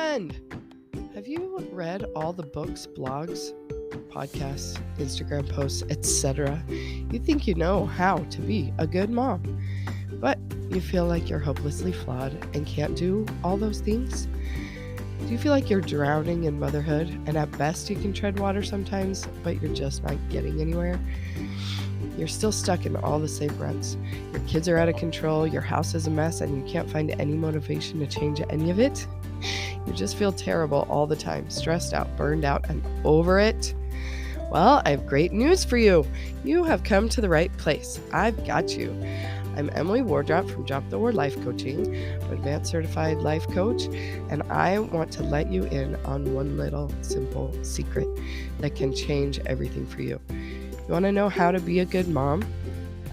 friend. Have you read all the books, blogs, podcasts, Instagram posts, etc.? You think you know how to be a good mom, but you feel like you're hopelessly flawed and can't do all those things? Do you feel like you're drowning in motherhood and at best you can tread water sometimes, but you're just not getting anywhere? You're still stuck in all the same ruts. Your kids are out of control, your house is a mess, and you can't find any motivation to change any of it? You just feel terrible all the time, stressed out, burned out, and over it? Well, I have great news for you. You have come to the right place. I've got you. I'm Emily Wardrop from Drop the Word Life Coaching. I'm an advanced certified life coach, and I want to let you in on one little simple secret that can change everything for you. You want to know how to be a good mom?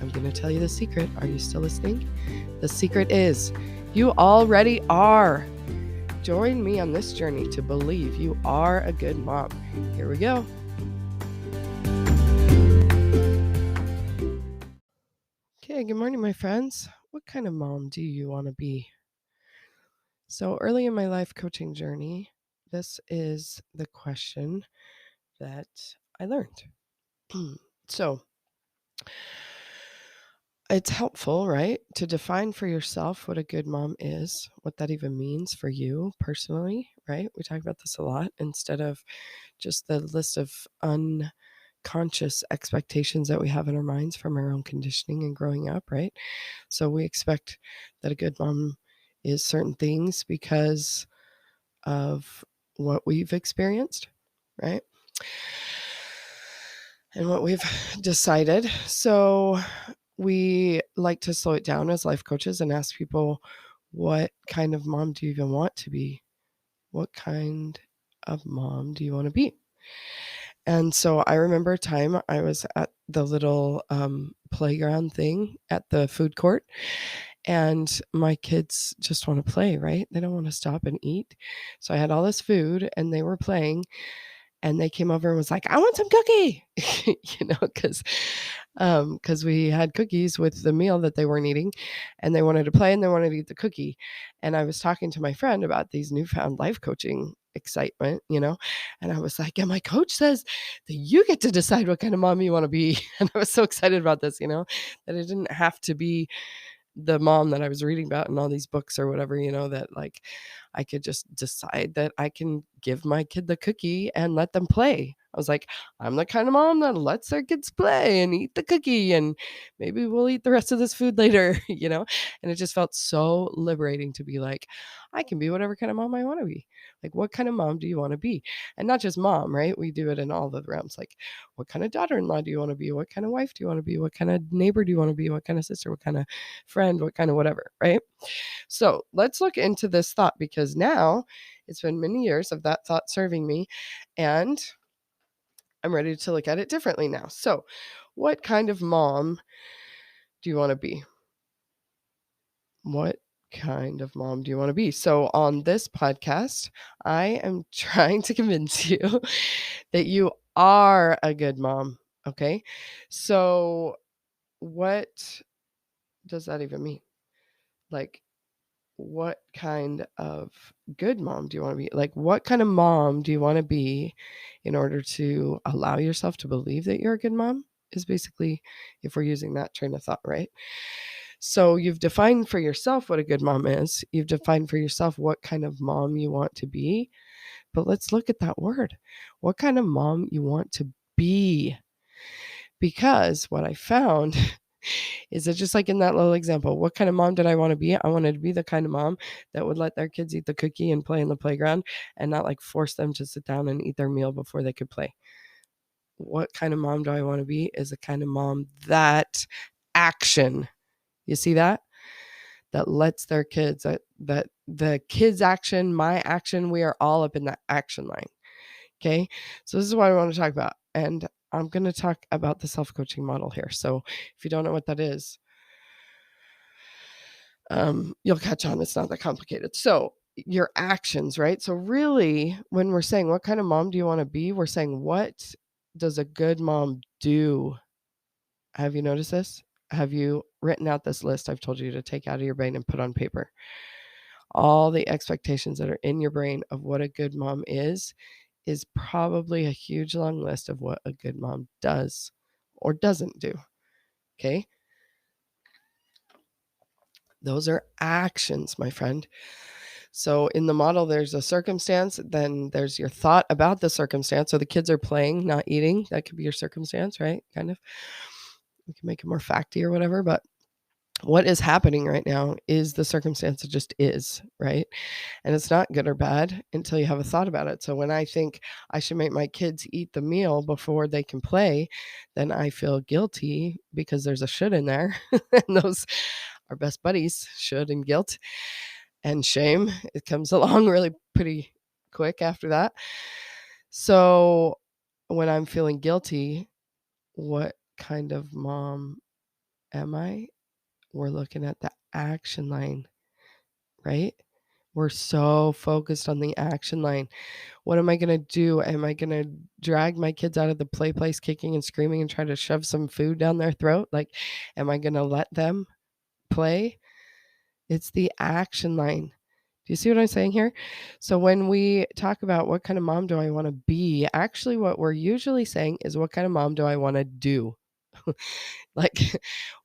I'm going to tell you the secret. Are you still listening? The secret is you already are. Join me on this journey to believe you are a good mom. Here we go. Okay, good morning, my friends. What kind of mom do you want to be? So early in my life coaching journey, this is the question that I learned. So it's helpful, right, to define for yourself what a good mom is, what that even means for you personally, right? We talk about this a lot instead of just the list of unconscious expectations that we have in our minds from our own conditioning and growing up, right? So we expect that a good mom is certain things because of what we've experienced, right? And what we've decided. So we like to slow it down as life coaches and ask people, what kind of mom do you even want to be? What kind of mom do you want to be? And so I remember a time I was at the little playground thing at the food court, and my kids just want to play, right? They don't want to stop and eat. So I had all this food and they were playing, and they came over and was like, I want some cookie, because we had cookies with the meal that they weren't eating, and they wanted to play and they wanted to eat the cookie. And I was talking to my friend about these newfound life coaching excitement, and I was like, and my coach says that you get to decide what kind of mom you want to be. And I was so excited about this, that it didn't have to be the mom that I was reading about in all these books or whatever, that like I could just decide that I can give my kid the cookie and let them play. I was like, I'm the kind of mom that lets their kids play and eat the cookie, and maybe we'll eat the rest of this food later, and it just felt so liberating to be like, I can be whatever kind of mom I want to be. Like, what kind of mom do you want to be? And not just mom, right? We do it in all the realms. Like, what kind of daughter-in-law do you want to be? What kind of wife do you want to be? What kind of neighbor do you want to be? What kind of sister? What kind of friend? What kind of whatever, right? So let's look into this thought, because now it's been many years of that thought serving me, and I'm ready to look at it differently now. So what kind of mom do you want to be? What kind of mom do you want to be? So on this podcast, I am trying to convince you that you are a good mom. Okay. So what does that even mean? Like, what kind of good mom do you want to be? Like, what kind of mom do you want to be in order to allow yourself to believe that you're a good mom? Is basically, if we're using that train of thought, right? So you've defined for yourself what a good mom is. You've defined for yourself what kind of mom you want to be. But let's look at that word. What kind of mom you want to be? Because what I found is it just like in that little example, what kind of mom did I want to be? I wanted to be the kind of mom that would let their kids eat the cookie and play in the playground and not like force them to sit down and eat their meal before they could play. What kind of mom do I want to be? Is the kind of mom that action. You see that? That lets their kids, that the kids' action, my action, we are all up in that action line. Okay. So this is what I want to talk about. And I'm going to talk about the self-coaching model here. So if you don't know what that is, you'll catch on. It's not that complicated. So your actions, right? So really, when we're saying what kind of mom do you want to be, we're saying, what does a good mom do? Have you noticed this? Have you written out this list I've told you to take out of your brain and put on paper? all the expectations that are in your brain of what a good mom is probably a huge long list of what a good mom does or doesn't do. Okay? Those are actions, my friend. So in the model, there's a circumstance, then there's your thought about the circumstance. So the kids are playing, not eating. That could be your circumstance, right? Kind of. We can make it more facty or whatever, but what is happening right now is the circumstance. It just is, right? And it's not good or bad until you have a thought about it. So when I think I should make my kids eat the meal before they can play, then I feel guilty because there's a should in there. And those are best buddies, should and guilt and shame. It comes along really pretty quick after that. So when I'm feeling guilty, what kind of mom am I? We're looking at the action line, right? We're so focused on the action line. What am I going to do? Am I going to drag my kids out of the play place kicking and screaming and try to shove some food down their throat? Like, am I going to let them play? It's the action line. Do you see what I'm saying here? So when we talk about what kind of mom do I want to be, actually what we're usually saying is what kind of mom do I want to do? Like,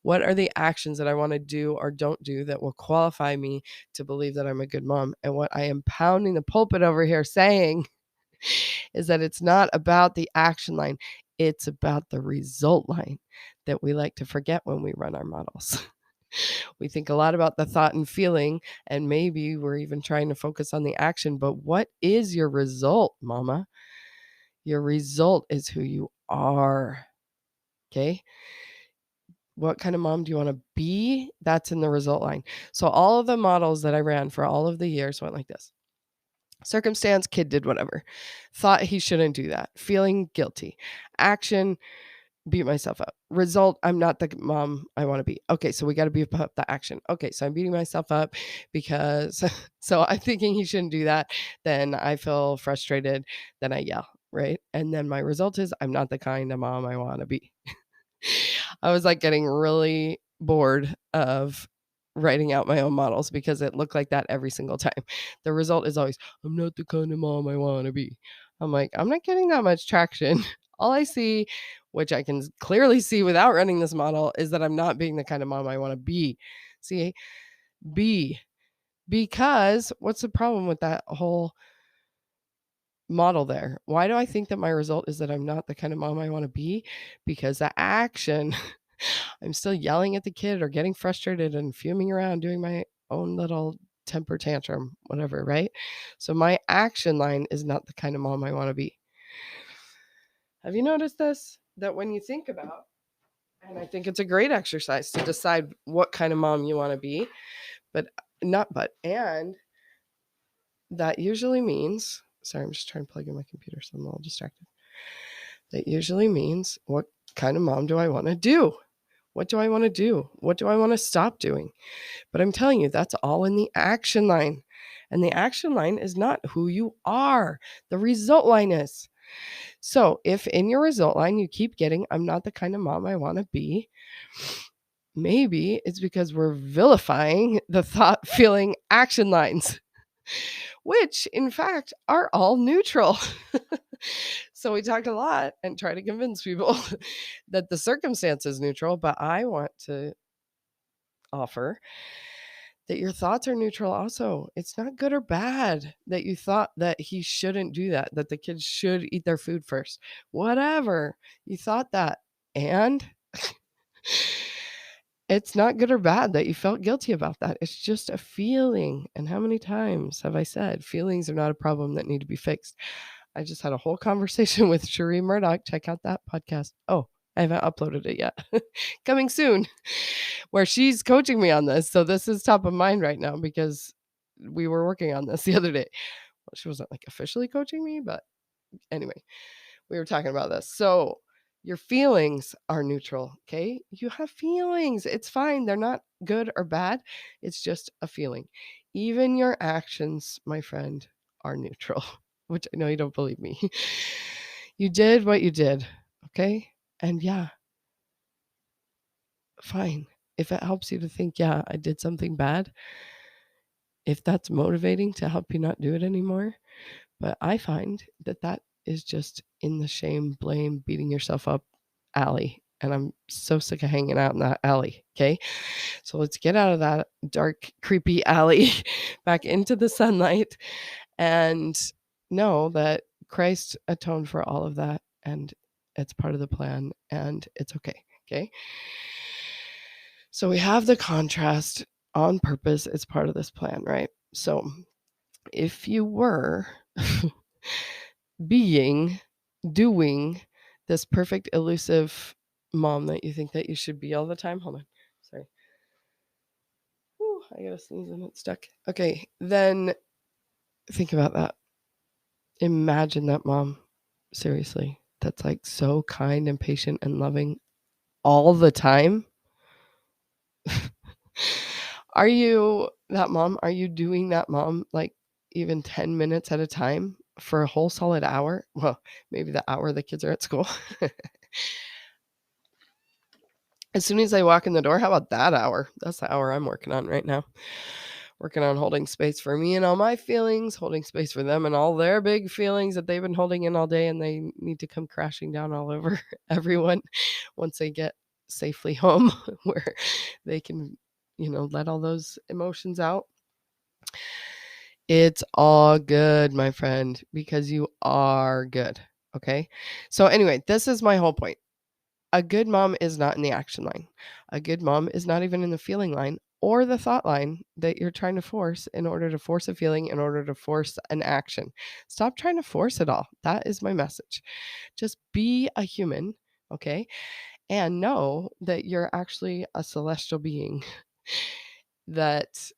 what are the actions that I want to do or don't do that will qualify me to believe that I'm a good mom? And what I am pounding the pulpit over here saying is that it's not about the action line, it's about the result line that we like to forget when we run our models. We think a lot about the thought and feeling, and maybe we're even trying to focus on the action. But what is your result, mama? Your result is who you are. Okay. What kind of mom do you want to be? That's in the result line. So all of the models that I ran for all of the years went like this. Circumstance, kid did whatever. Thought he shouldn't do that. Feeling guilty. Action, beat myself up. Result, I'm not the mom I want to be. Okay, so we got to beat up the action. Okay, so I'm beating myself up because so I'm thinking he shouldn't do that. Then I feel frustrated. Then I yell, right? And then my result is I'm not the kind of mom I want to be. I was like getting really bored of writing out my own models because it looked like that every single time. The result is always, I'm not the kind of mom I want to be. I'm like, I'm not getting that much traction. All I see, which I can clearly see without running this model, is that I'm not being the kind of mom I want to be. See, be. Because what's the problem with that whole model there? Why do I think that my result is that I'm not the kind of mom I want to be? Because the action I'm still yelling at the kid or getting frustrated and fuming around doing my own little temper tantrum, whatever, right? So my action line is not the kind of mom I want to be. Have you noticed this? That when you think about, and I think it's a great exercise to decide what kind of mom you want to be, and that usually means, sorry, I'm just trying to plug in my computer, so I'm a little distracted. That usually means, what kind of mom do I want to do? What do I want to do? What do I want to stop doing? But I'm telling you, that's all in the action line. And the action line is not who you are. The result line is. So if in your result line you keep getting, I'm not the kind of mom I want to be, maybe it's because we're vilifying the thought, feeling, action lines, which in fact are all neutral. So we talked a lot and try to convince people that the circumstance is neutral, but I want to offer that your thoughts are neutral also. It's not good or bad that you thought that he shouldn't do that, that the kids should eat their food first. Whatever. You thought that. And it's not good or bad that you felt guilty about that. It's just a feeling. And how many times have I said feelings are not a problem that need to be fixed? I just had a whole conversation with Cherie Murdoch. Check out that podcast. Oh, I haven't uploaded it yet. Coming soon, where she's coaching me on this. So this is top of mind right now because we were working on this the other day. Well, she wasn't like officially coaching me, but anyway, we were talking about this. So your feelings are neutral, okay? You have feelings. It's fine. They're not good or bad. It's just a feeling. Even your actions, my friend, are neutral, which I know you don't believe me. You did what you did, okay? And yeah, fine. If it helps you to think, yeah, I did something bad, if that's motivating to help you not do it anymore. But I find that is just in the shame, blame, beating yourself up alley. And I'm so sick of hanging out in that alley. Okay. So let's get out of that dark, creepy alley back into the sunlight and know that Christ atoned for all of that. And it's part of the plan and it's okay. Okay. So we have the contrast on purpose. It's part of this plan, right? So if you were doing this perfect, elusive mom that you think that you should be all the time. Hold on. Sorry. Whew, I gotta sneeze and it's stuck. Okay, then think about that. Imagine that mom, seriously, that's like so kind and patient and loving all the time. Are you that mom? Are you doing that mom like even 10 minutes at a time for a whole solid hour? Well, maybe the hour the kids are at school. As soon as they walk in the door, how about that hour? That's the hour I'm working on right now. Working on holding space for me and all my feelings, holding space for them and all their big feelings that they've been holding in all day, and they need to come crashing down all over everyone once they get safely home where they can, let all those emotions out. It's all good, my friend, because you are good. Okay. So anyway, this is my whole point. A good mom is not in the action line. A good mom is not even in the feeling line or the thought line that you're trying to force in order to force a feeling, in order to force an action. Stop trying to force it all. That is my message. Just be a human, okay? And know that you're actually a celestial being that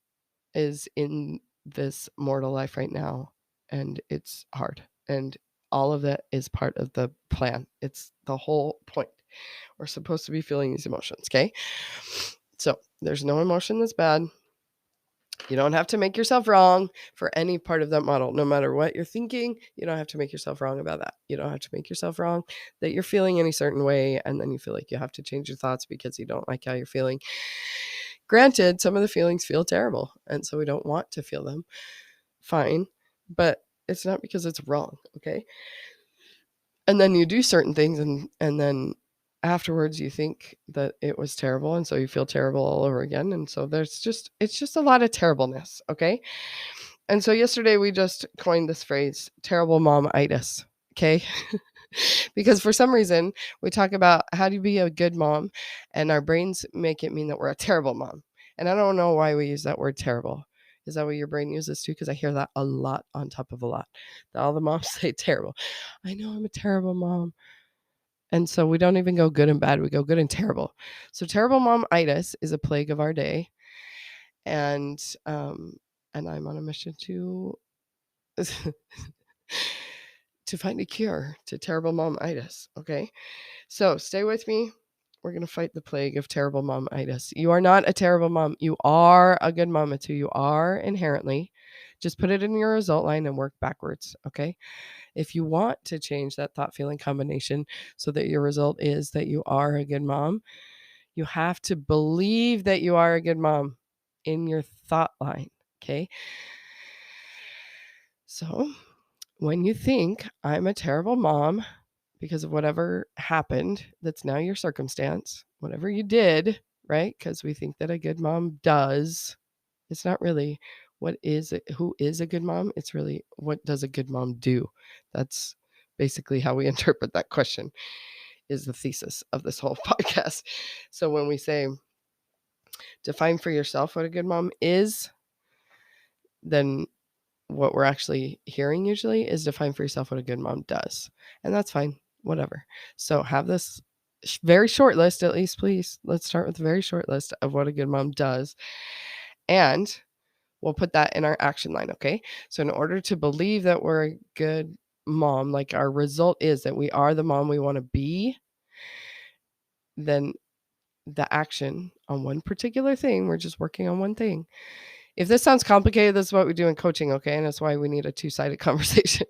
is in this mortal life right now. And it's hard. And all of that is part of the plan. It's the whole point. We're supposed to be feeling these emotions, okay? So there's no emotion that's bad. You don't have to make yourself wrong for any part of that model. No matter what you're thinking, you don't have to make yourself wrong about that. You don't have to make yourself wrong that you're feeling any certain way and then you feel like you have to change your thoughts because you don't like how you're feeling. Granted, some of the feelings feel terrible, and so we don't want to feel them. Fine, but it's not because it's wrong, okay? And then you do certain things and then afterwards you think that it was terrible, and so you feel terrible all over again, and so it's just a lot of terribleness, okay? And so yesterday we just coined this phrase, terrible mom-itis, okay? Because for some reason we talk about how do you be a good mom, and our brains make it mean that we're a terrible mom. And I don't know why we use that word terrible. Is that what your brain uses too? Because I hear that a lot on top of a lot. All the moms say terrible. I know I'm a terrible mom. And so we don't even go good and bad. We go good and terrible. So terrible mom-itis is a plague of our day. And I'm on a mission to to find a cure to terrible mom-itis. Okay. So stay with me. We're going to fight the plague of terrible mom-itis. You are not a terrible mom. You are a good mom. It's who you are inherently. Just put it in your result line and work backwards. Okay. If you want to change that thought feeling combination so that your result is that you are a good mom, you have to believe that you are a good mom in your thought line. Okay. So when you think I'm a terrible mom because of whatever happened, that's now your circumstance, whatever you did, right? Because we think that a good mom does. It's not really who is a good mom. It's really what does a good mom do? That's basically how we interpret that question, is the thesis of this whole podcast. So when we say define for yourself what a good mom is, then what we're actually hearing usually is define for yourself what a good mom does. And that's fine, whatever. So have this very short list, at least, please. Let's start with a very short list of what a good mom does. And we'll put that in our action line, okay? So in order to believe that we're a good mom, like our result is that we are the mom we want to be, then the action on one particular thing, we're just working on one thing. If this sounds complicated, this is what we do in coaching, okay? And that's why we need a two-sided conversation.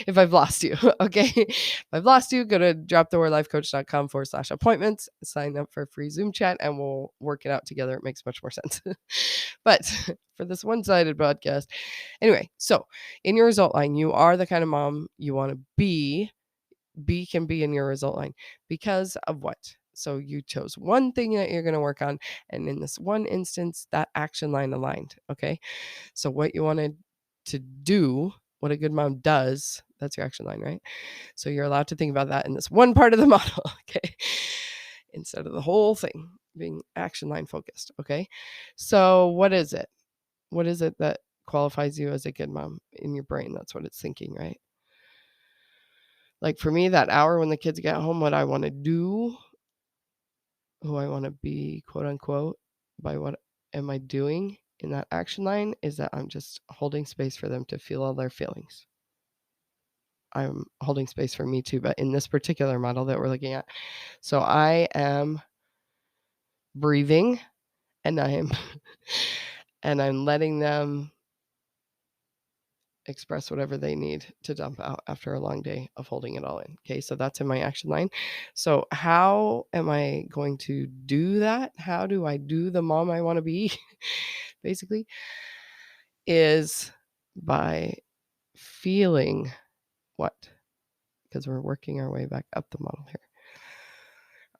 If I've lost you, okay? If I've lost you, go to dropthewordlifecoach.com/appointments, sign up for a free Zoom chat, and we'll work it out together. It makes much more sense. But for this one-sided podcast, anyway, so in your result line, you are the kind of mom you want to be. B can be in your result line because of what? So you chose one thing that you're going to work on. And in this one instance, that action line aligned. Okay. So what you wanted to do, what a good mom does, that's your action line, right? So you're allowed to think about that in this one part of the model. Okay. Instead of the whole thing being action line focused. Okay. So what is it? What is it that qualifies you as a good mom in your brain? That's what it's thinking, right? Like for me, that hour when the kids get home, what I want to do, who I want to be, quote unquote, by what am I doing in that action line is that I'm just holding space for them to feel all their feelings. I'm holding space for me too, but in this particular model that we're looking at. So I am breathing and I'm letting them express whatever they need to dump out after a long day of holding it all in. Okay, so that's in my action line. So how am I going to do that? How do I do the mom I want to be? Basically, is by feeling what? Because we're working our way back up the model here.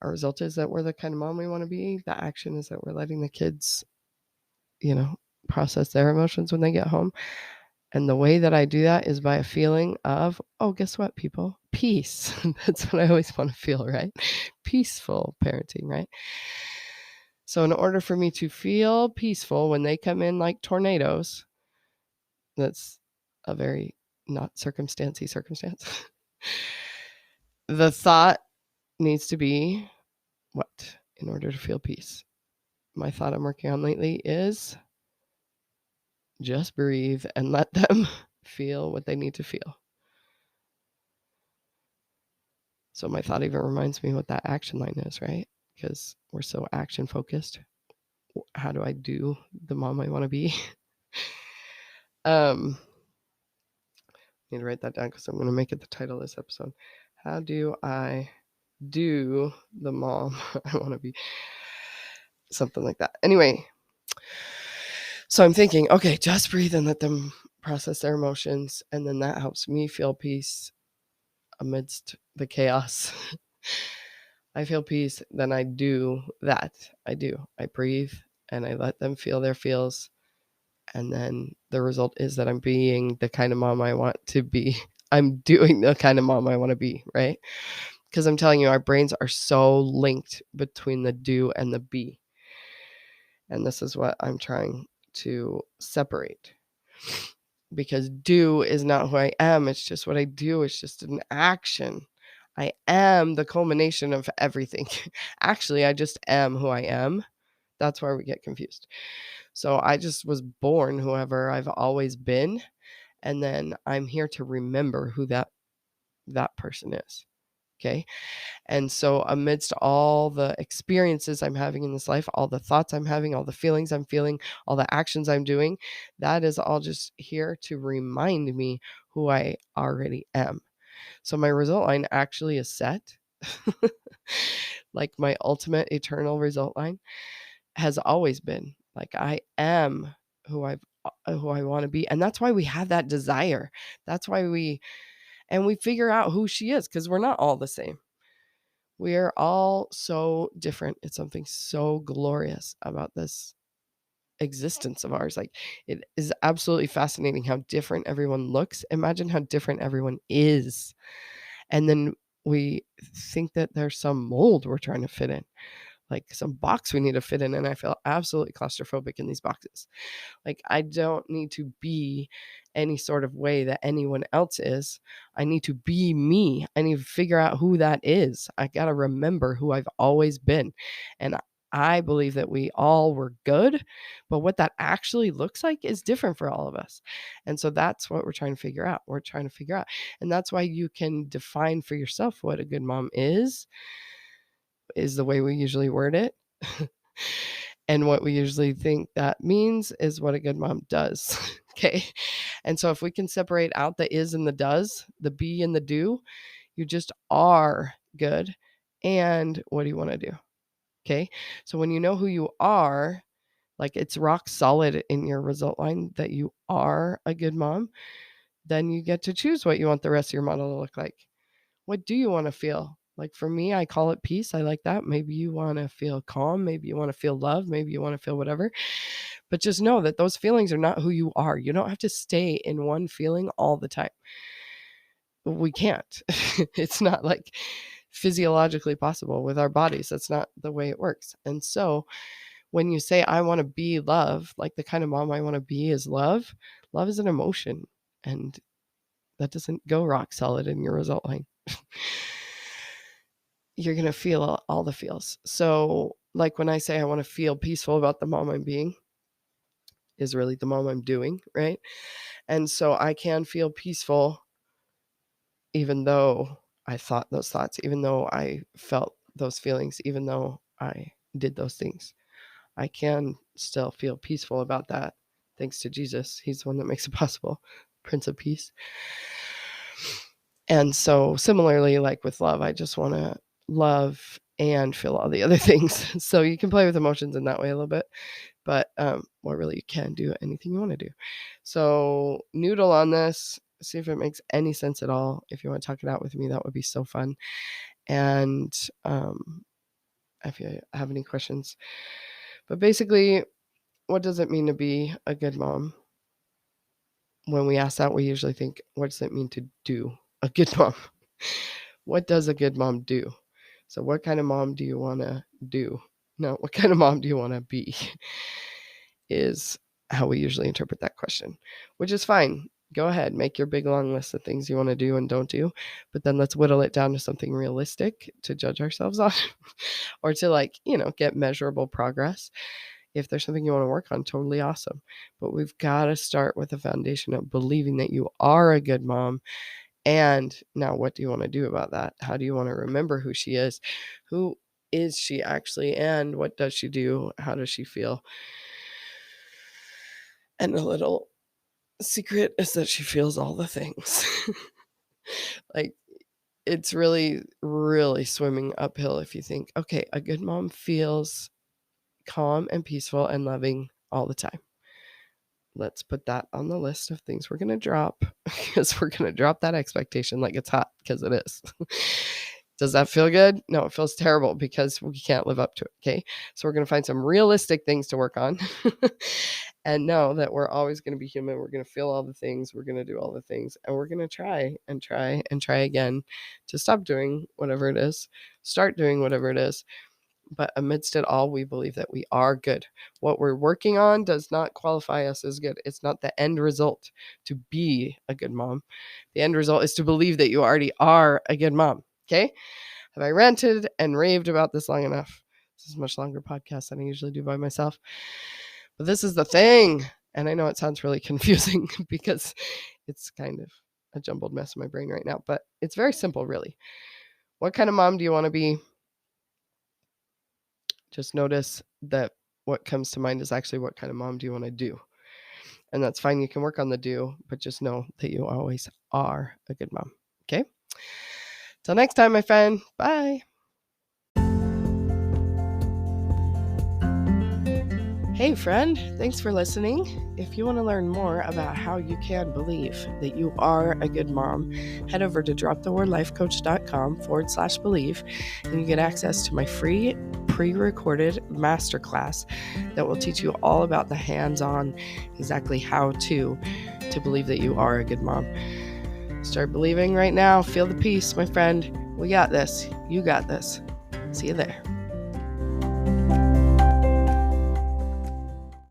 Our result is that we're the kind of mom we want to be. The action is that we're letting the kids, process their emotions when they get home. And the way that I do that is by a feeling of, oh, guess what, people? Peace. That's what I always want to feel, right? Peaceful parenting, right? So in order for me to feel peaceful when they come in like tornadoes, that's a very not circumstancey circumstance. The thought needs to be what? In order to feel peace. My thought I'm working on lately is just breathe and let them feel what they need to feel. So my thought even reminds me what that action line is, right? Because we're so action focused. How do I do the mom I want to be? Need to write that down because I'm going to make it the title of this episode. How do I do the mom I want to be? Something like that. Anyway, so I'm thinking, okay, just breathe and let them process their emotions. And then that helps me feel peace amidst the chaos. I feel peace, then I do that. I breathe and I let them feel their feels. And then the result is that I'm being the kind of mom I want to be. I'm doing the kind of mom I want to be, right? Because I'm telling you, our brains are so linked between the do and the be. And this is what I'm trying to separate. Because do is not who I am. It's just what I do. It's just an action. I am the culmination of everything. Actually, I just am who I am. That's where we get confused. So I just was born whoever I've always been. And then I'm here to remember who that person is. Okay. And so amidst all the experiences I'm having in this life, all the thoughts I'm having, all the feelings I'm feeling, all the actions I'm doing, that is all just here to remind me who I already am. So my result line actually is set. Like my ultimate eternal result line has always been like I am who I want to be. And that's why we have that desire. That's why we figure out who she is, because we're not all the same. We are all so different. It's something so glorious about this existence of ours. Like, it is absolutely fascinating how different everyone looks. Imagine how different everyone is. And then we think that there's some mold we're trying to fit in, like some box we need to fit in. And I feel absolutely claustrophobic in these boxes. Like, I don't need to be any sort of way that anyone else is. I need to be me. I need to figure out who that is. I got to remember who I've always been. And I believe that we all were good, but what that actually looks like is different for all of us. And so that's what we're trying to figure out. And that's why you can define for yourself what a good mom is the way we usually word it. And what we usually think that means is what a good mom does. Okay. And so if we can separate out the is and the does, the be and the do, you just are good. And what do you want to do? Okay. So when you know who you are, like it's rock solid in your result line that you are a good mom, then you get to choose what you want the rest of your model to look like. What do you want to feel? Like for me, I call it peace. I like that. Maybe you want to feel calm. Maybe you want to feel love. Maybe you want to feel whatever. But just know that those feelings are not who you are. You don't have to stay in one feeling all the time. We can't. It's not like physiologically possible with our bodies. That's not the way it works. And so when you say, I want to be love, like the kind of mom I want to be is love, love is an emotion. And that doesn't go rock solid in your result line. You're going to feel all the feels. So like when I say I want to feel peaceful about the mom I'm being, is really the mom I'm doing, right? And so I can feel peaceful even though I thought those thoughts, even though I felt those feelings, even though I did those things. I can still feel peaceful about that thanks to Jesus. He's the one that makes it possible, Prince of Peace. And so similarly, like with love, I just want to love and feel all the other things. So you can play with emotions in that way a little bit, but really you can do anything you want to do. So noodle on this, see if it makes any sense at all. If you want to talk it out with me, that would be so fun. And if you have any questions, but basically, what does it mean to be a good mom? When we ask that, we usually think, what does it mean to do a good mom? What does a good mom do? So what kind of mom do you want to do? No, what kind of mom do you want to be? Is how we usually interpret that question, which is fine. Go ahead, make your big long list of things you want to do and don't do, but then let's whittle it down to something realistic to judge ourselves on or to get measurable progress. If there's something you want to work on, totally awesome. But we've got to start with the foundation of believing that you are a good mom. And now what do you want to do about that? How do you want to remember who she is? Who is she actually? And what does she do? How does she feel? And a little secret is that she feels all the things. Like it's really, really swimming uphill if you think, okay, a good mom feels calm and peaceful and loving all the time. Let's put that on the list of things we're going to drop because we're going to drop that expectation like it's hot because it is. Does that feel good? No, it feels terrible because we can't live up to it. Okay. So we're going to find some realistic things to work on and know that we're always going to be human. We're going to feel all the things. We're going to do all the things and we're going to try and try and try again to stop doing whatever it is, start doing whatever it is. But amidst it all, we believe that we are good. What we're working on does not qualify us as good. It's not the end result to be a good mom. The end result is to believe that you already are a good mom. Okay? Have I ranted and raved about this long enough? This is a much longer podcast than I usually do by myself. But this is the thing. And I know it sounds really confusing because it's kind of a jumbled mess in my brain right now. But it's very simple, really. What kind of mom do you want to be? Just notice that what comes to mind is actually what kind of mom do you want to do? And that's fine. You can work on the do, but just know that you always are a good mom. Okay? Till next time, my friend. Bye. Hey, friend. Thanks for listening. If you want to learn more about how you can believe that you are a good mom, head over to dropthewordlifecoach.com/believe and you get access to my free pre-recorded masterclass that will teach you all about the hands-on, exactly how to believe that you are a good mom. Start believing right now. Feel the peace, my friend. We got this. You got this. See you there.